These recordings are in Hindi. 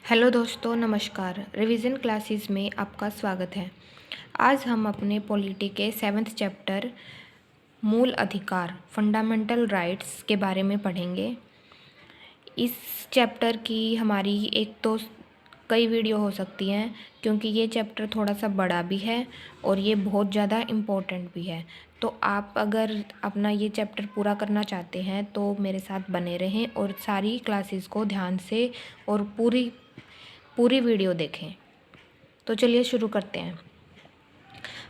हेलो दोस्तों, नमस्कार। रिवीजन क्लासेस में आपका स्वागत है। आज हम अपने पॉलिटी के 7th चैप्टर मूल अधिकार फंडामेंटल राइट्स के बारे में पढ़ेंगे। इस चैप्टर की हमारी एक तो कई वीडियो हो सकती हैं, क्योंकि ये चैप्टर थोड़ा सा बड़ा भी है और ये बहुत ज़्यादा इम्पोर्टेंट भी है। तो आप अगर अपना ये चैप्टर पूरा करना चाहते हैं तो मेरे साथ बने रहें और सारी क्लासेस को ध्यान से और पूरी वीडियो देखें। तो चलिए शुरू करते हैं।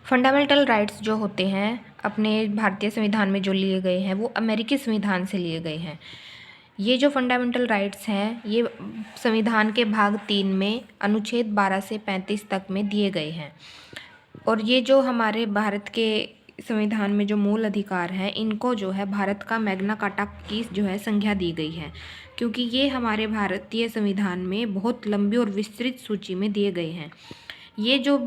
फंडामेंटल राइट्स जो होते हैं अपने भारतीय संविधान में जो लिए गए हैं वो अमेरिकी संविधान से लिए गए हैं। ये जो फंडामेंटल राइट्स हैं ये संविधान के भाग 3 में अनुच्छेद 12 से 35 तक में दिए गए हैं। और ये जो हमारे भारत के संविधान में जो मूल अधिकार हैं इनको जो है भारत का मैग्ना कार्टा की जो है संज्ञा दी गई है, क्योंकि ये हमारे भारतीय संविधान में बहुत लंबी और विस्तृत सूची में दिए गए हैं। ये जो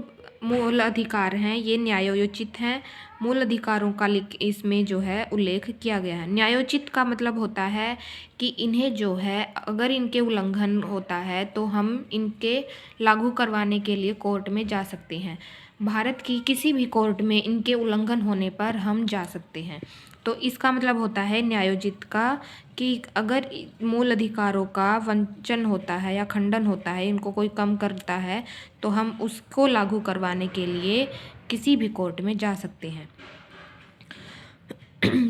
मूल अधिकार हैं ये न्यायोचित हैं। मूल अधिकारों का इसमें जो है उल्लेख किया गया है। न्यायोचित का मतलब होता है कि इन्हें जो है अगर इनके उल्लंघन होता है तो हम इनके लागू करवाने के लिए कोर्ट में जा सकते हैं। भारत की किसी भी कोर्ट में इनके उल्लंघन होने पर हम जा सकते हैं। तो इसका मतलब होता है न्यायोचित का कि अगर मूल अधिकारों का वंचन होता है या खंडन होता है, इनको कोई कम करता है, तो हम उसको लागू करवाने के लिए किसी भी कोर्ट में जा सकते हैं।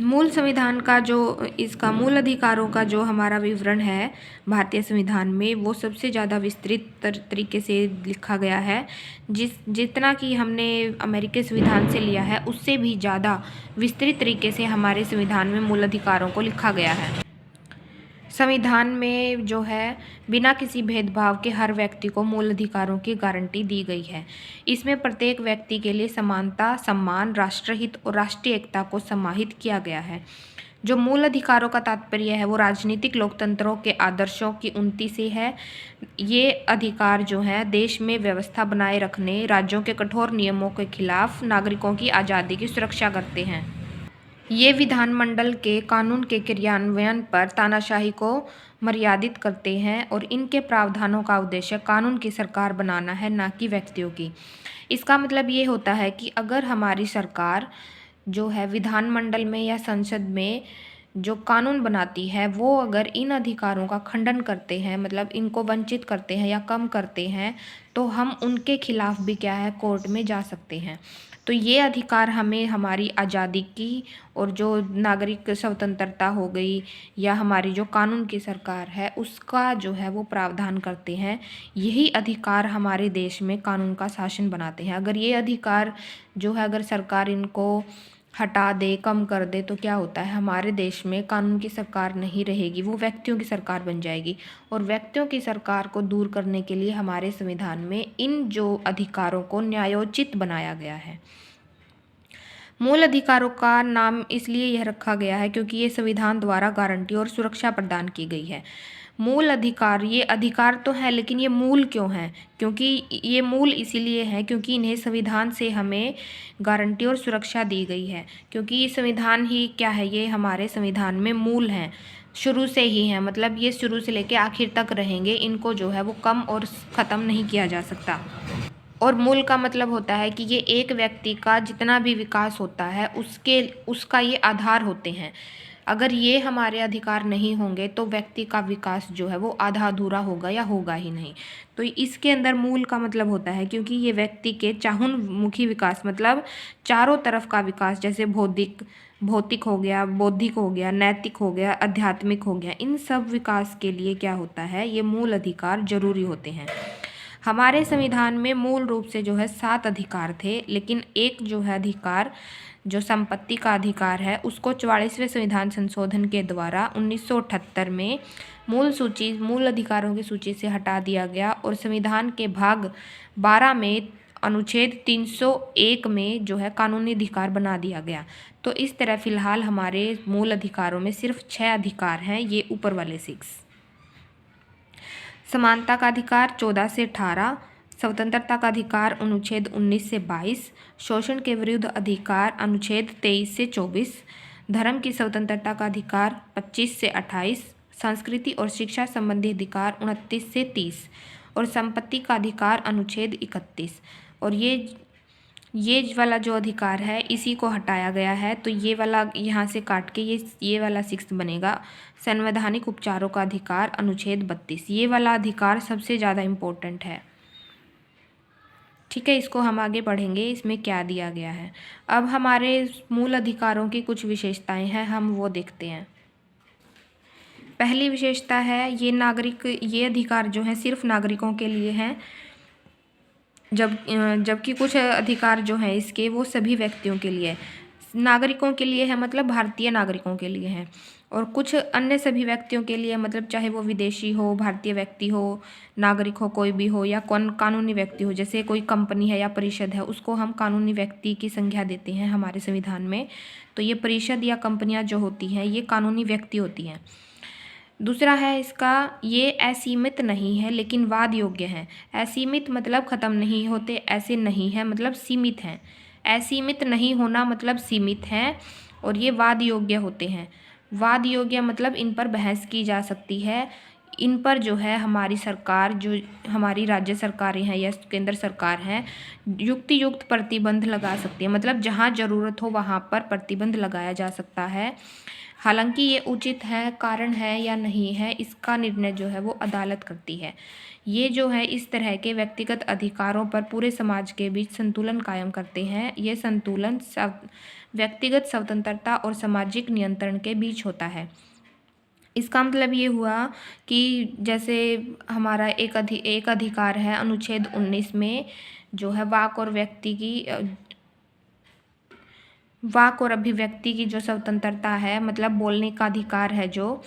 मूल संविधान का जो इसका मूल अधिकारों का जो हमारा विवरण है भारतीय संविधान में वो सबसे ज़्यादा विस्तृत तरीके से लिखा गया है। जितना कि हमने अमेरिकी संविधान से लिया है उससे भी ज़्यादा विस्तृत तरीके से हमारे संविधान में मूल अधिकारों को लिखा गया है। संविधान में जो है बिना किसी भेदभाव के हर व्यक्ति को मूल अधिकारों की गारंटी दी गई है। इसमें प्रत्येक व्यक्ति के लिए समानता, सम्मान, राष्ट्रहित और राष्ट्रीय एकता को समाहित किया गया है। जो मूल अधिकारों का तात्पर्य है वो राजनीतिक लोकतंत्रों के आदर्शों की उन्नति से है। ये अधिकार जो है देश में व्यवस्था बनाए रखने, राज्यों के कठोर नियमों के खिलाफ नागरिकों की आज़ादी की सुरक्षा करते हैं। ये विधानमंडल के कानून के क्रियान्वयन पर तानाशाही को मर्यादित करते हैं और इनके प्रावधानों का उद्देश्य कानून की सरकार बनाना है, ना कि व्यक्तियों की। इसका मतलब ये होता है कि अगर हमारी सरकार जो है विधानमंडल में या संसद में जो कानून बनाती है वो अगर इन अधिकारों का खंडन करते हैं, मतलब इनको वंचित करते हैं या कम करते हैं, तो हम उनके खिलाफ भी क्या है कोर्ट में जा सकते हैं। तो ये अधिकार हमें हमारी आज़ादी की और जो नागरिक स्वतंत्रता हो गई या हमारी जो कानून की सरकार है उसका जो है वो प्रावधान करते हैं। यही अधिकार हमारे देश में कानून का शासन बनाते हैं। अगर ये अधिकार जो है अगर सरकार इनको हटा दे, कम कर दे, तो क्या होता है हमारे देश में कानून की सरकार नहीं रहेगी, वो व्यक्तियों की सरकार बन जाएगी। और व्यक्तियों की सरकार को दूर करने के लिए हमारे संविधान में इन जो अधिकारों को न्यायोचित बनाया गया है। मूल अधिकारों का नाम इसलिए यह रखा गया है क्योंकि ये संविधान द्वारा गारंटी और सुरक्षा प्रदान की गई है। मूल अधिकार, ये अधिकार तो है लेकिन ये मूल क्यों हैं? क्योंकि ये मूल इसीलिए हैं क्योंकि इन्हें संविधान से हमें गारंटी और सुरक्षा दी गई है। क्योंकि ये संविधान ही क्या है, ये हमारे संविधान में मूल हैं, शुरू से ही हैं, मतलब ये शुरू से लेकर आखिर तक रहेंगे। इनको जो है वो कम और ख़त्म नहीं किया जा सकता। और मूल का मतलब होता है कि ये एक व्यक्ति का जितना भी विकास होता है उसका ये आधार होते हैं। अगर ये हमारे अधिकार नहीं होंगे तो व्यक्ति का विकास जो है वो आधा अधूरा होगा या होगा ही नहीं। तो इसके अंदर मूल का मतलब होता है क्योंकि ये व्यक्ति के चाहुमुखी विकास, मतलब चारों तरफ का विकास, जैसे भौतिक हो गया, बौद्धिक हो गया, नैतिक हो गया, आध्यात्मिक हो गया, इन सब विकास के लिए क्या होता है ये मूल अधिकार जरूरी होते हैं। हमारे संविधान में मूल रूप से जो है 7 अधिकार थे, लेकिन एक जो है अधिकार जो संपत्ति का अधिकार है उसको 44वें संविधान संशोधन के द्वारा 1978 में मूल अधिकारों की सूची से हटा दिया गया और संविधान के भाग 12 में अनुच्छेद 301 में जो है कानूनी अधिकार बना दिया गया। तो इस तरह फिलहाल हमारे मूल अधिकारों में सिर्फ 6 अधिकार हैं, ये ऊपर वाले 6। समानता का अधिकार 14 से 18, स्वतंत्रता का अधिकार अनुच्छेद 19 से 22, शोषण के विरुद्ध अधिकार अनुच्छेद 23 से 24, धर्म की स्वतंत्रता का अधिकार 25 से 28, संस्कृति और शिक्षा संबंधी अधिकार 29 से 30 और संपत्ति का अधिकार अनुच्छेद 31। और ये वाला जो अधिकार है इसी को हटाया गया है, तो ये वाला यहाँ से काट के ये वाला 6 बनेगा। संवैधानिक उपचारों का अधिकार अनुच्छेद 32। ये वाला अधिकार सबसे ज़्यादा इम्पोर्टेंट है। ठीक है, इसको हम आगे पढ़ेंगे इसमें क्या दिया गया है। अब हमारे मूल अधिकारों की कुछ विशेषताएं हैं, हम वो देखते हैं। पहली विशेषता है ये अधिकार जो है सिर्फ नागरिकों के लिए हैं, जबकि कुछ अधिकार जो हैं इसके वो सभी व्यक्तियों के लिए नागरिकों के लिए है, मतलब भारतीय नागरिकों के लिए हैं। और कुछ अन्य सभी व्यक्तियों के लिए, मतलब चाहे वो विदेशी हो, भारतीय व्यक्ति हो, नागरिक हो, कोई भी हो, या कौन कानूनी व्यक्ति हो, जैसे कोई कंपनी है या परिषद है उसको हम कानूनी व्यक्ति की संज्ञा देते हैं हमारे संविधान में। तो ये परिषद या कंपनियां जो होती हैं ये कानूनी व्यक्ति होती हैं। दूसरा है इसका, ये असीमित नहीं है लेकिन वाद योग्य हैं। असीमित मतलब ख़त्म नहीं होते, ऐसे नहीं है मतलब सीमित हैं। असीमित नहीं होना मतलब सीमित हैं, और ये वाद योग्य होते हैं। वाद योग्य मतलब इन पर बहस की जा सकती है, इन पर जो है हमारी सरकार, जो हमारी राज्य सरकारें हैं या केंद्र सरकार हैं, युक्त प्रतिबंध लगा सकती है, मतलब जहाँ ज़रूरत हो वहाँ पर प्रतिबंध लगाया जा सकता है। हालांकि ये उचित है, कारण है या नहीं है, इसका निर्णय जो है वो अदालत करती है। ये जो है इस तरह के व्यक्तिगत अधिकारों पर पूरे समाज के बीच संतुलन कायम करते हैं। ये संतुलन व्यक्तिगत स्वतंत्रता और सामाजिक नियंत्रण के बीच होता है। इसका मतलब ये हुआ कि जैसे हमारा एक अधिकार है अनुच्छेद 19 में, जो है वाक और अभिव्यक्ति की जो स्वतंत्रता है, मतलब बोलने का अधिकार है जो,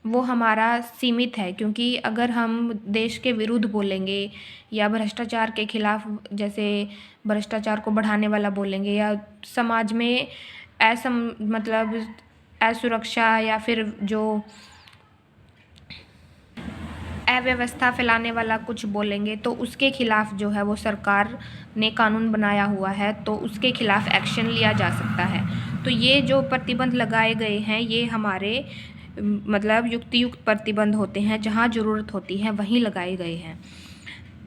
वो हमारा सीमित है। क्योंकि अगर हम देश के विरुद्ध बोलेंगे या भ्रष्टाचार के खिलाफ, जैसे भ्रष्टाचार को बढ़ाने वाला बोलेंगे, या समाज में मतलब असुरक्षा या फिर जो अव्यवस्था फैलाने वाला कुछ बोलेंगे, तो उसके खिलाफ जो है वो सरकार ने कानून बनाया हुआ है, तो उसके खिलाफ एक्शन लिया जा सकता है। तो ये जो प्रतिबंध लगाए गए हैं ये हमारे मतलब युक्त प्रतिबंध होते हैं, जहाँ ज़रूरत होती है वहीं लगाए गए हैं।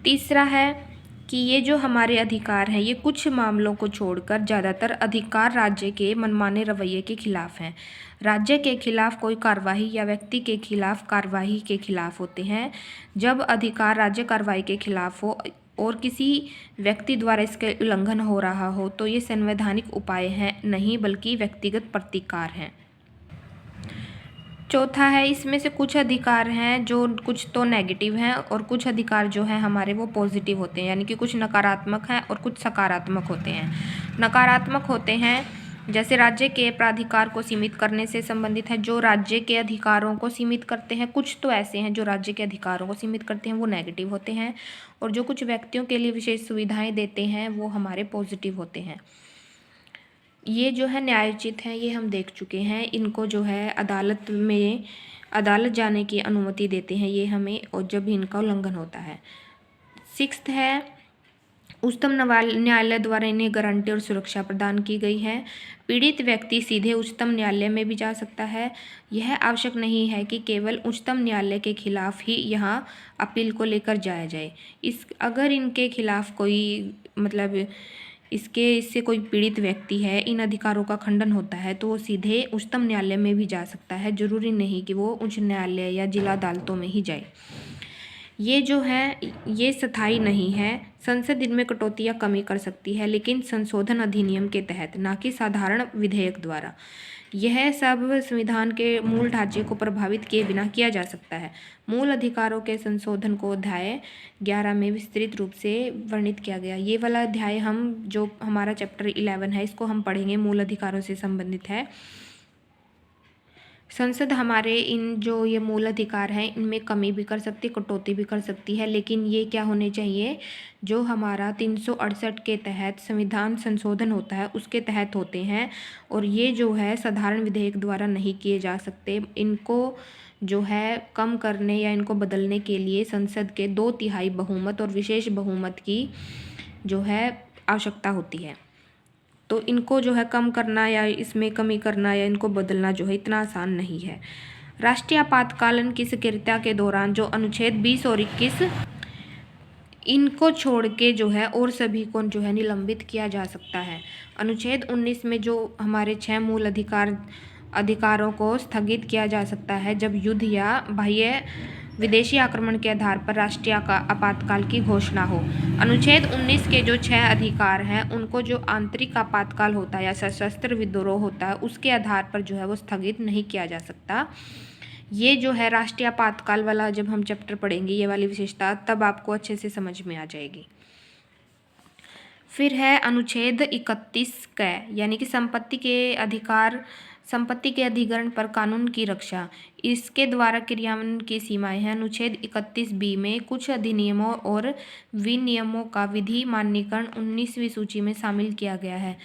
तीसरा है कि ये जो हमारे अधिकार हैं ये कुछ मामलों को छोड़कर ज़्यादातर अधिकार राज्य के मनमाने रवैये के खिलाफ हैं। राज्य के खिलाफ कोई कार्रवाई या व्यक्ति के खिलाफ कार्रवाई के खिलाफ होते हैं। जब अधिकार राज्य कार्रवाई के खिलाफ हो और किसी व्यक्ति द्वारा इसके उल्लंघन हो रहा हो, तो ये संवैधानिक उपाय हैं नहीं बल्कि व्यक्तिगत प्रतिकार हैं। चौथा है, इसमें से कुछ अधिकार हैं जो कुछ तो नेगेटिव हैं और कुछ अधिकार जो हैं हमारे वो पॉजिटिव होते हैं, यानी कि कुछ नकारात्मक हैं और कुछ सकारात्मक होते हैं। नकारात्मक होते हैं जैसे राज्य के प्राधिकार को सीमित करने से संबंधित है, जो राज्य के अधिकारों को सीमित करते हैं। कुछ तो ऐसे हैं जो राज्य के अधिकारों को सीमित करते हैं, वो नेगेटिव होते हैं। और जो कुछ व्यक्तियों के लिए विशेष सुविधाएं देते हैं वो हमारे पॉजिटिव होते हैं। ये जो है न्यायोचित हैं, ये हम देख चुके हैं। इनको जो है अदालत जाने की अनुमति देते हैं ये हमें, और जब इनका उल्लंघन होता है। 6th है, उच्चतम न्यायालय द्वारा इन्हें गारंटी और सुरक्षा प्रदान की गई है। पीड़ित व्यक्ति सीधे उच्चतम न्यायालय में भी जा सकता है। यह आवश्यक नहीं है कि केवल उच्चतम न्यायालय के खिलाफ ही यहाँ अपील को लेकर जाया जाए। अगर इनके खिलाफ कोई मतलब इससे कोई पीड़ित व्यक्ति है, इन अधिकारों का खंडन होता है, तो वो सीधे उच्चतम न्यायालय में भी जा सकता है। जरूरी नहीं कि वो उच्च न्यायालय या जिला अदालतों में ही जाए। ये जो है ये स्थायी नहीं है। संसद इनमें कटौती या कमी कर सकती है, लेकिन संशोधन अधिनियम के तहत, ना कि साधारण विधेयक द्वारा। यह सब संविधान के मूल ढांचे को प्रभावित किए बिना किया जा सकता है। मूल अधिकारों के संशोधन को अध्याय 11 में विस्तृत रूप से वर्णित किया गया। ये वाला अध्याय हम जो हमारा चैप्टर 11 है इसको हम पढ़ेंगे, मूल अधिकारों से संबंधित है। संसद हमारे इन जो ये मूल अधिकार हैं इनमें कमी भी कर सकती है, कटौती भी कर सकती है, लेकिन ये क्या होने चाहिए, जो हमारा 368 के तहत संविधान संशोधन होता है उसके तहत होते हैं। और ये जो है साधारण विधेयक द्वारा नहीं किए जा सकते। इनको जो है कम करने या इनको बदलने के लिए संसद के 2/3 बहुमत और विशेष बहुमत की जो है आवश्यकता होती है। तो इनको जो है कम करना या इसमें कमी करना या इनको बदलना जो है इतना आसान नहीं है। राष्ट्रीय आपातकालीन की सक्रियता के दौरान जो अनुच्छेद 20 और 21 इनको छोड़ के जो है और सभी को जो है निलंबित किया जा सकता है। अनुच्छेद 19 में जो हमारे 6 मूल अधिकारों को स्थगित किया जा सकता है जब युद्ध या बाह्य विदेशी आक्रमण के आधार पर राष्ट्रीय आपातकाल की घोषणा हो। अनुच्छेद 19 के जो 6 अधिकार हैं उनको जो आंतरिक आपातकाल होता है या सशस्त्र विद्रोह होता है उसके आधार पर जो है वो स्थगित नहीं किया जा सकता। ये जो है राष्ट्रीय आपातकाल वाला जब हम चैप्टर पढ़ेंगे ये वाली विशेषता तब आपको अच्छे से समझ में आ जाएगी। फिर है अनुच्छेद 31 क यानी कि संपत्ति के अधिग्रहण पर कानून की रक्षा, इसके द्वारा क्रियान्वयन की सीमाएं हैं। अनुच्छेद 31 में कुछ अधिनियमों और विनियमों का विधि मान्यीकरण 19वीं सूची में शामिल किया गया है।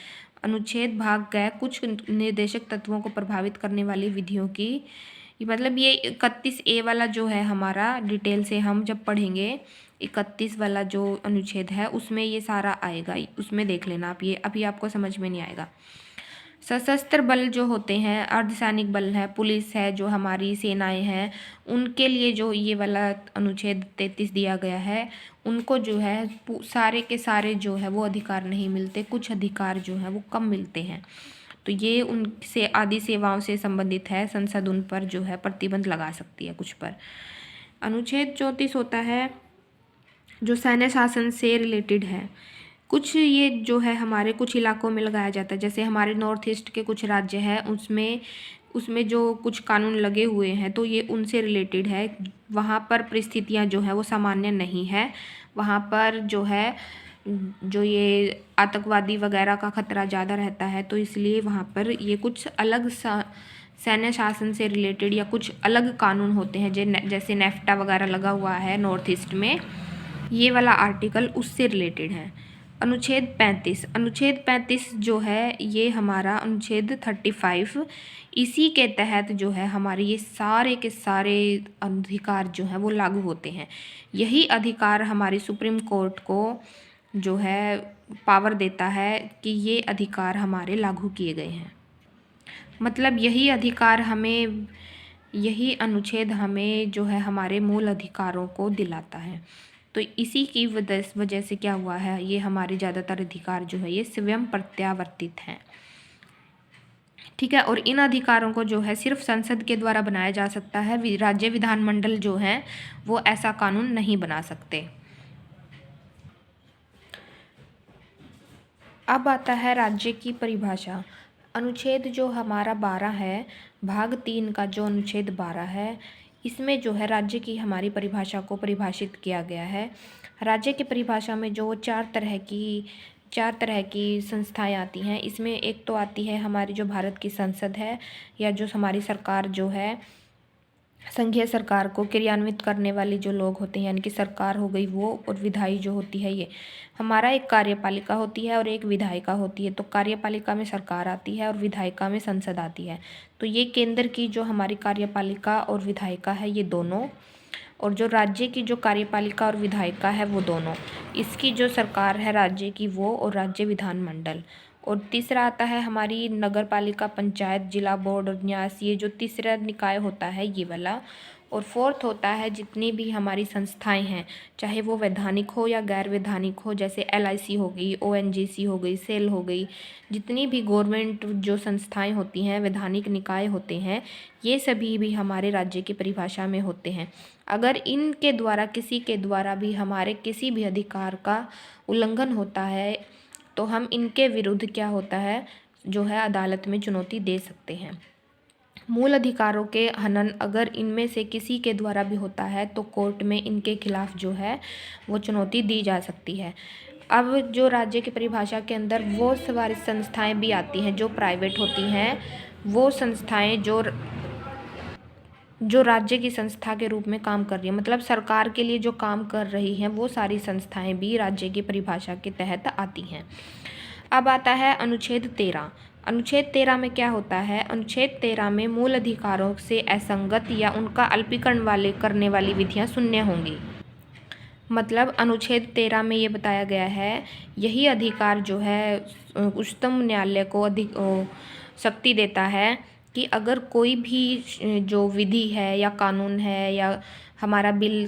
अनुच्छेद भाग ग कुछ निर्देशक तत्वों को प्रभावित करने वाली विधियों की, मतलब ये 31A वाला जो है हमारा डिटेल से हम जब पढ़ेंगे 31 वाला जो अनुच्छेद है उसमें ये सारा आएगा, उसमें देख लेना आप, ये अभी आपको समझ में नहीं आएगा। सशस्त्र बल जो होते हैं, अर्धसैनिक बल है, पुलिस है, जो हमारी सेनाएं हैं, उनके लिए जो ये वाला अनुच्छेद 33 दिया गया है उनको जो है सारे के सारे जो है वो अधिकार नहीं मिलते, कुछ अधिकार जो है वो कम मिलते हैं। तो ये उनसे आदि सेवाओं से संबंधित है, संसद उन पर जो है प्रतिबंध लगा सकती है कुछ पर। अनुच्छेद 34 होता है जो सैन्य शासन से रिलेटेड है। कुछ ये जो है हमारे कुछ इलाकों में लगाया जाता है, जैसे हमारे नॉर्थ ईस्ट के कुछ राज्य हैं उसमें जो कुछ कानून लगे हुए हैं तो ये उनसे रिलेटेड है। वहाँ पर परिस्थितियाँ जो है वो सामान्य नहीं है, वहाँ पर जो है जो ये आतंकवादी वगैरह का खतरा ज़्यादा रहता है, तो इसलिए वहाँ पर ये कुछ अलग सैन्य शासन से रिलेटेड या कुछ अलग कानून होते हैं, जैसे नेफ्टा वगैरह लगा हुआ है नॉर्थ ईस्ट में, ये वाला आर्टिकल उससे रिलेटेड है। अनुच्छेद 35 जो है ये हमारा अनुच्छेद 35, इसी के तहत जो है हमारे ये सारे के सारे अधिकार जो हैं वो लागू होते हैं। यही अधिकार हमारी सुप्रीम कोर्ट को जो है पावर देता है कि ये अधिकार हमारे लागू किए गए हैं। मतलब यही अनुच्छेद हमें जो है हमारे मूल अधिकारों को दिलाता है। तो इसी की वजह से क्या हुआ है, ये हमारे ज़्यादातर अधिकार जो है ये स्वयं प्रत्यावर्तित हैं। ठीक है, और इन अधिकारों को जो है सिर्फ संसद के द्वारा बनाया जा सकता है, राज्य विधानमंडल जो है वो ऐसा कानून नहीं बना सकते। अब आता है राज्य की परिभाषा। अनुच्छेद जो हमारा 12 है, भाग 3 का जो अनुच्छेद 12 है, इसमें जो है राज्य की हमारी परिभाषा को परिभाषित किया गया है। राज्य की परिभाषा में जो चार तरह की संस्थाएं आती हैं, इसमें एक तो आती है हमारी जो भारत की संसद है, या जो हमारी सरकार जो है संघीय सरकार को क्रियान्वित करने वाली जो लोग होते हैं, यानी कि सरकार हो गई वो, और विधायी जो होती है ये हमारा एक कार्यपालिका होती है और एक विधायिका होती है। तो कार्यपालिका में सरकार आती है और विधायिका में संसद आती है। तो ये केंद्र की जो हमारी कार्यपालिका और विधायिका है ये दोनों, और जो राज्य की जो कार्यपालिका और विधायिका है वो दोनों, इसकी जो सरकार है राज्य की वो, और राज्य विधानमंडल। और तीसरा आता है हमारी नगर पालिका, पंचायत, जिला बोर्ड और न्यास, ये जो तीसरा निकाय होता है ये वाला। और फोर्थ होता है जितनी भी हमारी संस्थाएं हैं, चाहे वो वैधानिक हो या गैर वैधानिक हो, जैसे LIC हो गई, ONGC हो गई, सेल हो गई, जितनी भी गवर्नमेंट जो संस्थाएं होती हैं, वैधानिक निकाय होते हैं, ये सभी भी हमारे राज्य की परिभाषा में होते हैं। अगर इनके द्वारा किसी के द्वारा भी हमारे किसी भी अधिकार का उल्लंघन होता है तो हम इनके विरुद्ध क्या होता है जो है अदालत में चुनौती दे सकते हैं। मूल अधिकारों के हनन अगर इनमें से किसी के द्वारा भी होता है तो कोर्ट में इनके खिलाफ जो है वो चुनौती दी जा सकती है। अब जो राज्य की परिभाषा के अंदर वो सारी संस्थाएं भी आती हैं जो प्राइवेट होती हैं, वो संस्थाएं जो राज्य की संस्था के रूप में काम कर रही है, मतलब सरकार के लिए जो काम कर रही हैं, वो सारी संस्थाएं भी राज्य की परिभाषा के तहत आती हैं। अब आता है अनुच्छेद 13। अनुच्छेद 13 में क्या होता है, अनुच्छेद 13 में मूल अधिकारों से असंगत या उनका अल्पीकरण करने वाली विधियां शून्य होंगी। मतलब अनुच्छेद 13 में ये बताया गया है, यही अधिकार जो है उच्चतम न्यायालय को अधिक शक्ति देता है कि अगर कोई भी जो विधि है या कानून है या हमारा बिल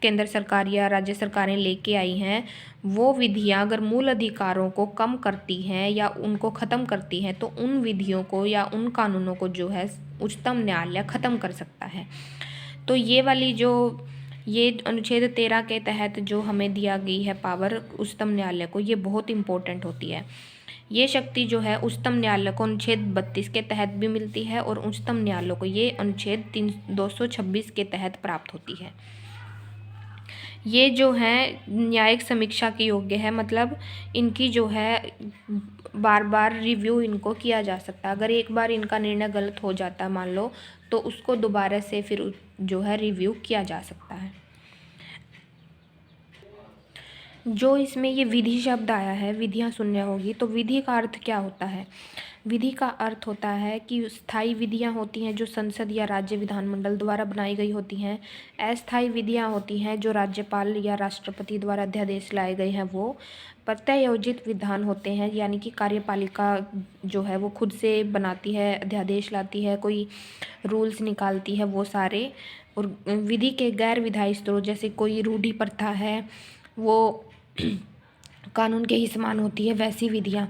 केंद्र सरकार या राज्य सरकारें लेके आई हैं, वो विधियां अगर मूल अधिकारों को कम करती हैं या उनको ख़त्म करती हैं, तो उन विधियों को या उन कानूनों को जो है उच्चतम न्यायालय ख़त्म कर सकता है। तो ये वाली जो ये अनुच्छेद 13 के तहत जो हमें दिया गई है पावर उच्चतम न्यायालय को, ये बहुत इम्पोर्टेंट होती है। ये शक्ति जो है उच्चतम न्यायालय को अनुच्छेद 32 के तहत भी मिलती है और उच्चतम न्यायालय को ये अनुच्छेद 226 के तहत प्राप्त होती है। ये जो है न्यायिक समीक्षा के योग्य है, मतलब इनकी जो है बार बार रिव्यू इनको किया जा सकता है। अगर एक बार इनका निर्णय गलत हो जाता है मान लो, तो उसको दोबारा से फिर जो है रिव्यू किया जा सकता है। जो इसमें ये विधि शब्द आया है, विधियां सुनने होगी, तो विधि का अर्थ क्या होता है? विधि का अर्थ होता है कि स्थायी विधियां होती हैं जो संसद या राज्य विधानमंडल द्वारा बनाई गई होती हैं। अस्थायी विधियां होती हैं जो राज्यपाल या राष्ट्रपति द्वारा अध्यादेश लाए गए हैं। वो प्रत्यायोजित विधान होते हैं, यानी कि कार्यपालिका जो है वो खुद से बनाती है, अध्यादेश लाती है, कोई रूल्स निकालती है वो सारे। और विधि के गैर विधायी स्रोत, जैसे कोई रूढ़ि प्रथा है वो कानून के ही समान होती है, वैसी विधियां।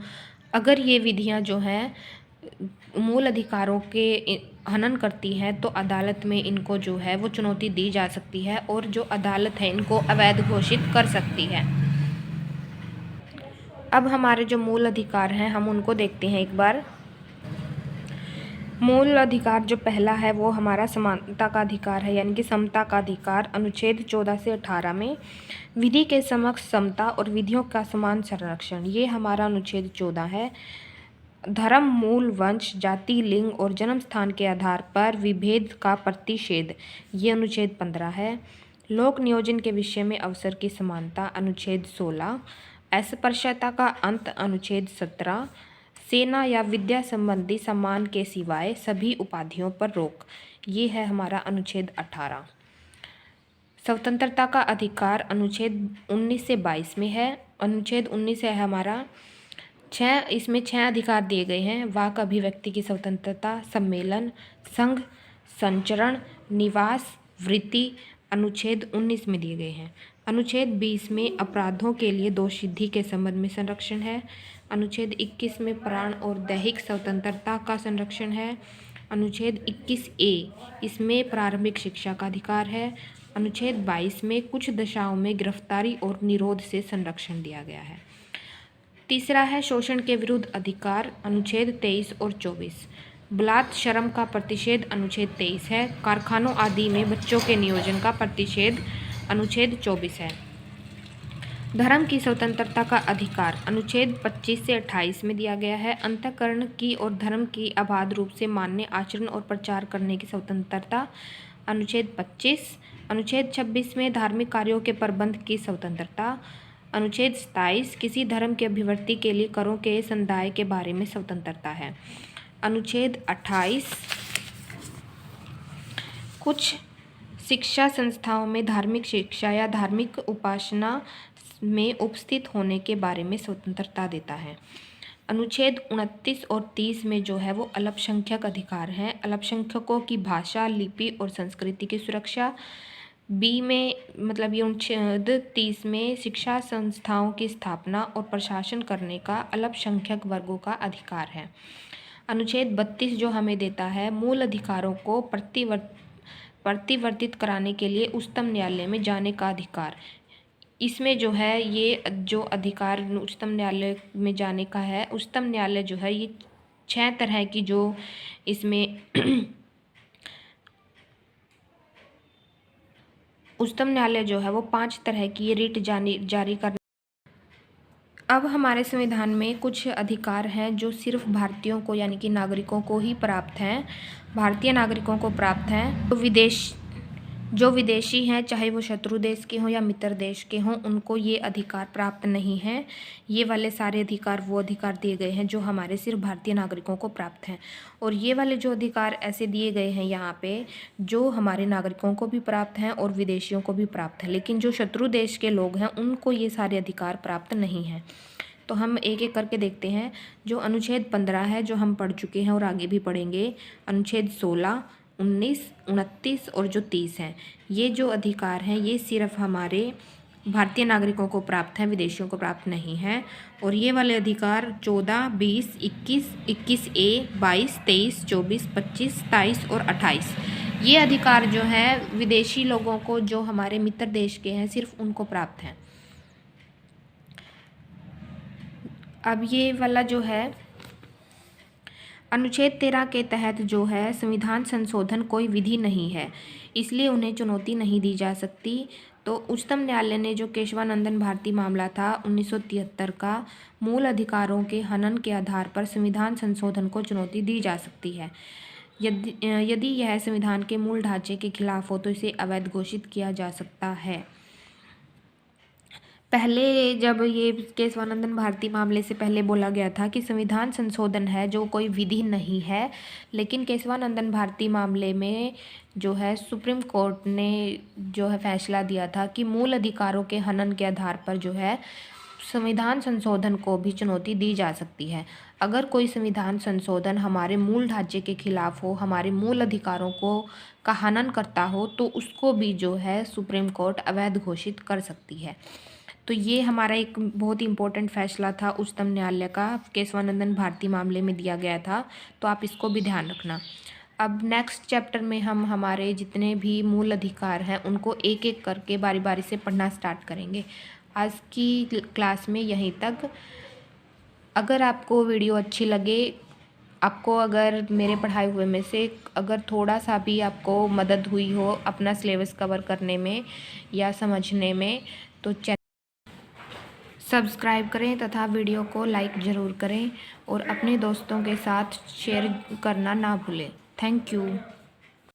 अगर ये विधियां जो हैं मूल अधिकारों के हनन करती हैं, तो अदालत में इनको जो है वो चुनौती दी जा सकती है और जो अदालत है इनको अवैध घोषित कर सकती है। अब हमारे जो मूल अधिकार हैं हम उनको देखते हैं एक बार। मूल अधिकार जो पहला है वो हमारा समानता का अधिकार है, यानी कि समता का अधिकार। अनुच्छेद 14 से 18 में विधि के समक्ष समता और विधियों का समान संरक्षण, ये हमारा अनुच्छेद 14 है। धर्म, मूल, वंश, जाति, लिंग और जन्म स्थान के आधार पर विभेद का प्रतिषेध, ये अनुच्छेद 15 है। लोक नियोजन के विषय में अवसर की समानता, अनुच्छेद 16। अस्पृश्यता का अंत, अनुच्छेद 17। सेना या विद्या संबंधी सम्मान के सिवाय सभी उपाधियों पर रोक, ये है हमारा अनुच्छेद 18। स्वतंत्रता का अधिकार अनुच्छेद 19 से 22 में है। अनुच्छेद 19 है हमारा इसमें 6 अधिकार दिए गए हैं। वाक अभिव्यक्ति की स्वतंत्रता, सम्मेलन, संघ, संचरण, निवास, वृत्ति अनुच्छेद 19 में दिए गए हैं। अनुच्छेद 20 में अपराधों के लिए दोषसिद्धि के संबंध में संरक्षण है। अनुच्छेद 21 में प्राण और दैहिक स्वतंत्रता का संरक्षण है। अनुच्छेद 21A इसमें प्रारंभिक शिक्षा का अधिकार है। अनुच्छेद 22 में कुछ दशाओं में गिरफ्तारी और निरोध से संरक्षण दिया गया है। तीसरा है शोषण के विरुद्ध अधिकार, अनुच्छेद 23 और 24। बलात्श्रम का प्रतिषेध, अनुच्छेद 23 है। कारखानों आदि में बच्चों के नियोजन का प्रतिषेध, अनुच्छेद 24 है। धर्म की स्वतंत्रता का अधिकार, अनुच्छेद 25 से 28 में दिया गया है। अंतःकरण की और धर्म की अबाध रूप से मान्य आचरण और प्रचार करने की स्वतंत्रता, अनुच्छेद 25। अनुच्छेद 26 में धार्मिक कार्यों के प्रबंध की स्वतंत्रता। अनुच्छेद 27 किसी धर्म की अभिव्यक्ति के लिए करों के संदाय के बारे में स्वतंत्रता है। अनुच्छेद 28 कुछ शिक्षा संस्थाओं में धार्मिक शिक्षा या धार्मिक उपासना में उपस्थित होने के बारे में स्वतंत्रता देता है। अनुच्छेद 29 और 30 में जो है वो अल्पसंख्यक अधिकार हैं। अल्पसंख्यकों की भाषा, लिपि और संस्कृति की सुरक्षा। बी में मतलब ये अनुच्छेद 30 में शिक्षा संस्थाओं की स्थापना और प्रशासन करने का अल्पसंख्यक वर्गों का अधिकार है। अनुच्छेद 32 जो हमें देता है मूल अधिकारों को प्रतिवर्तित कराने के लिए उच्चतम न्यायालय में जाने का अधिकार। इसमें जो है ये जो अधिकार उच्चतम न्यायालय में जाने का है, उच्चतम न्यायालय जो है ये 6 तरह की जो इसमें उच्चतम न्यायालय जो है वो 5 तरह की ये रिट जारी कर। अब हमारे संविधान में कुछ अधिकार हैं जो सिर्फ भारतीयों को यानी कि नागरिकों को ही प्राप्त हैं, भारतीय नागरिकों को प्राप्त हैं। तो जो विदेशी हैं, चाहे वो शत्रु देश के हों या मित्र देश के हों, उनको ये अधिकार प्राप्त नहीं हैं। ये वाले सारे अधिकार वो अधिकार दिए गए हैं जो हमारे सिर्फ भारतीय नागरिकों को प्राप्त हैं। और ये वाले जो अधिकार ऐसे दिए गए हैं यहाँ पे जो हमारे नागरिकों को भी प्राप्त हैं और विदेशियों को भी प्राप्त है, लेकिन जो शत्रु देश के लोग हैं उनको ये सारे अधिकार प्राप्त नहीं हैं। तो हम एक एक करके देखते हैं। जो अनुच्छेद 15 है जो हम पढ़ चुके हैं और आगे भी पढ़ेंगे। अनुच्छेद 16 19, 29 और जो 30 हैं, ये जो अधिकार हैं ये सिर्फ हमारे भारतीय नागरिकों को प्राप्त हैं, विदेशियों को प्राप्त नहीं हैं। और ये वाले अधिकार 14, 20, 21, 21A, 22, 23, 24, 25, 27 और 28, ये अधिकार जो हैं विदेशी लोगों को, जो हमारे मित्र देश के हैं, सिर्फ उनको प्राप्त हैं। अब ये वाला जो है अनुच्छेद 13 के तहत जो है संविधान संशोधन कोई विधि नहीं है, इसलिए उन्हें चुनौती नहीं दी जा सकती। तो उच्चतम न्यायालय ने जो केशवानंदन भारती मामला था 1973 का, मूल अधिकारों के हनन के आधार पर संविधान संशोधन को चुनौती दी जा सकती है। यदि यह संविधान के मूल ढांचे के खिलाफ हो तो इसे अवैध घोषित किया जा सकता है। पहले जब ये केशवानंदन भारती मामले से पहले बोला गया था कि संविधान संशोधन है जो कोई विधि नहीं है, लेकिन केशवानंदन भारती मामले में जो है सुप्रीम कोर्ट ने जो है फैसला दिया था कि मूल अधिकारों के हनन के आधार पर जो है संविधान संशोधन को भी चुनौती दी जा सकती है। अगर कोई संविधान संशोधन हमारे मूल ढांचे के खिलाफ हो, हमारे मूल अधिकारों को का हनन करता हो, तो उसको भी जो है सुप्रीम कोर्ट अवैध घोषित कर सकती है। तो ये हमारा एक बहुत ही इम्पोर्टेंट फैसला था उच्चतम न्यायालय का, केशवानंदन भारती मामले में दिया गया था, तो आप इसको भी ध्यान रखना। अब नेक्स्ट चैप्टर में हम हमारे जितने भी मूल अधिकार हैं उनको एक एक करके बारी बारी से पढ़ना स्टार्ट करेंगे। आज की क्लास में यहीं तक। अगर आपको वीडियो अच्छी लगे, आपको अगर मेरे पढ़ाए हुए में से अगर थोड़ा सा भी आपको मदद हुई हो अपना सिलेबस कवर करने में या समझने में, तो सब्सक्राइब करें तथा वीडियो को लाइक ज़रूर करें और अपने दोस्तों के साथ शेयर करना ना भूलें। Thank you.